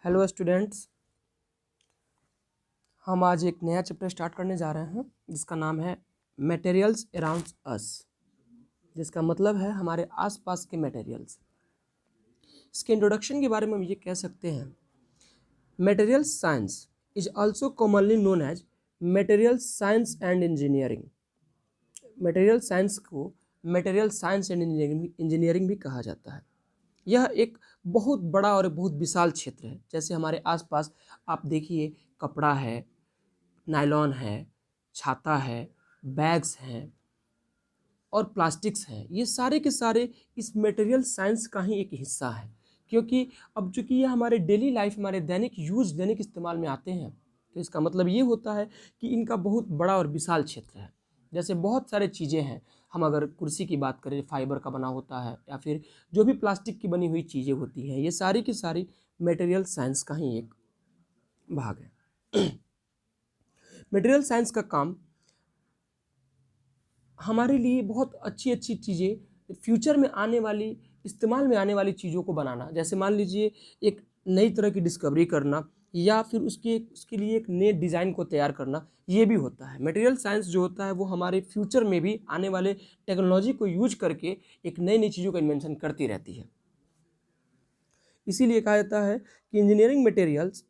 Hello students, हम आज एक नया चैप्टर स्टार्ट करने जा रहे हैं जिसका नाम है मटेरियल्स अराउंड अस, जिसका मतलब है हमारे आसपास के मटेरियल्स। इसके इंट्रोडक्शन के बारे में हम ये कह सकते हैं, material science is also commonly known as material science and engineering. Material science को मटेरियल साइंस एंड इंजीनियरिंग भी कहा जाता है। यह एक बहुत बड़ा और बहुत विशाल क्षेत्र है। जैसे हमारे आसपास आप देखिए, कपड़ा है, नायलॉन है, छाता है, बैग्स हैं और प्लास्टिक्स हैं। ये सारे के सारे इस मटेरियल साइंस का ही एक हिस्सा है, क्योंकि अब चूंकि ये हमारे डेली लाइफ, हमारे दैनिक इस्तेमाल में आते हैं, तो इसका मतलब ये होता है कि इनका बहुत बड़ा और विशाल क्षेत्र है। जैसे बहुत सारे चीज़ें हैं, हम अगर कुर्सी की बात करें, फाइबर का बना होता है, या फिर जो भी प्लास्टिक की बनी हुई चीज़ें होती हैं, ये सारी की सारी मटेरियल साइंस का ही एक भाग है। मटेरियल साइंस का काम हमारे लिए बहुत अच्छी अच्छी चीज़ें, फ्यूचर में आने वाली, इस्तेमाल में आने वाली चीज़ों को बनाना। जैसे मान लीजिए एक नई तरह की डिस्कवरी करना, या फिर उसके लिए एक नए डिज़ाइन को तैयार करना, ये भी होता है। मटेरियल साइंस जो होता है वो हमारे फ्यूचर में भी आने वाले टेक्नोलॉजी को यूज करके एक नई नई चीज़ों का इन्वेंशन करती रहती है। इसीलिए कहा जाता है कि engineering materials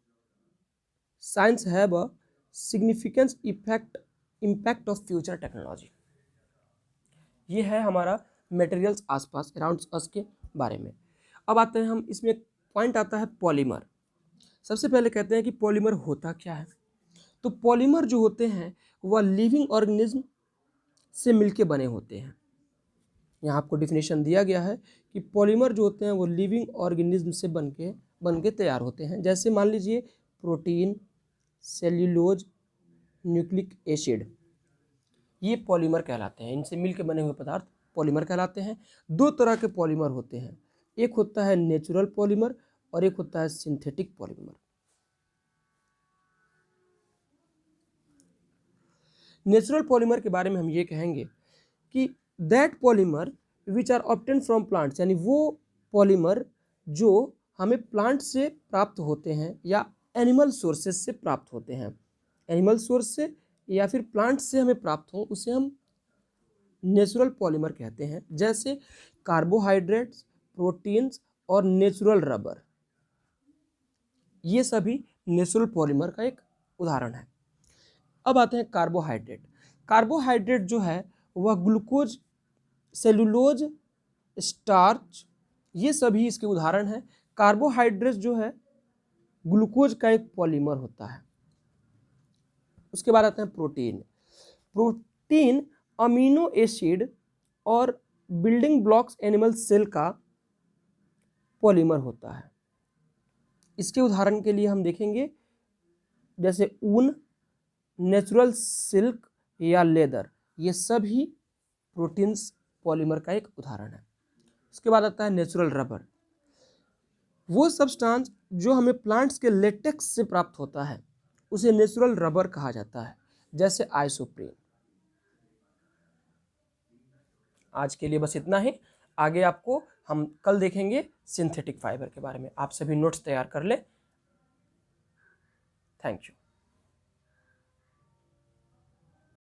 science have a significance impact of future technology. ये है हमारा मटेरियल्स आसपास अराउंड अस के बारे में। अब आते हैं हम, इसमें एक पॉइंट आता है पॉलीमर। सबसे पहले कहते हैं कि पॉलीमर होता क्या है। तो पॉलीमर जो होते हैं वह लिविंग ऑर्गेनिज्म से मिलके बने होते हैं। यहाँ आपको डिफिनेशन दिया गया है कि पॉलीमर जो होते हैं वो लिविंग ऑर्गेनिज्म से बन के तैयार होते हैं। जैसे मान लीजिए प्रोटीन, सेल्यूलोज, न्यूक्लिक एसिड, ये पॉलीमर कहलाते हैं। इनसे मिलकर बने हुए पदार्थ पॉलीमर कहलाते हैं। दो तरह के पॉलीमर होते हैं, एक होता है नेचुरल पॉलीमर और एक होता है सिंथेटिक पॉलीमर। नेचुरल पॉलीमर के बारे में हम ये कहेंगे कि that polymer which are obtain from plants, यानी वो पॉलीमर जो हमें प्लांट से प्राप्त होते हैं या एनिमल सोर्सेज से प्राप्त होते हैं। एनिमल सोर्स से या फिर प्लांट से हमें प्राप्त हो, उसे हम नेचुरल पॉलीमर कहते हैं। जैसे कार्बोहाइड्रेट्स, प्रोटीन्स और नेचुरल रबर, ये सभी नेचुरल पॉलीमर का एक उदाहरण है। अब आते हैं कार्बोहाइड्रेट। कार्बोहाइड्रेट जो है वह ग्लूकोज, सेलुलोज, स्टार्च, ये सभी इसके उदाहरण हैं। कार्बोहाइड्रेट जो है ग्लूकोज का एक पॉलीमर होता है। उसके बाद आते हैं प्रोटीन। प्रोटीन अमीनो एसिड और बिल्डिंग ब्लॉक्स एनिमल सेल का पॉलीमर होता है। इसके उदाहरण के लिए हम देखेंगे जैसे ऊन, नेचुरल सिल्क या लेदर, ये सभी प्रोटीन्स पॉलीमर का एक उदाहरण है। उसके बाद आता है नेचुरल रबर, वो सब्सटेंस जो हमें प्लांट्स के लेटेक्स से प्राप्त होता है, उसे नेचुरल रबर कहा जाता है। जैसे आइसोप्रीन। आज के लिए बस इतना ही। आगे आपको हम कल देखेंगे सिंथेटिक फाइबर के बारे में। आप सभी नोट्स तैयार कर लें। Thank you.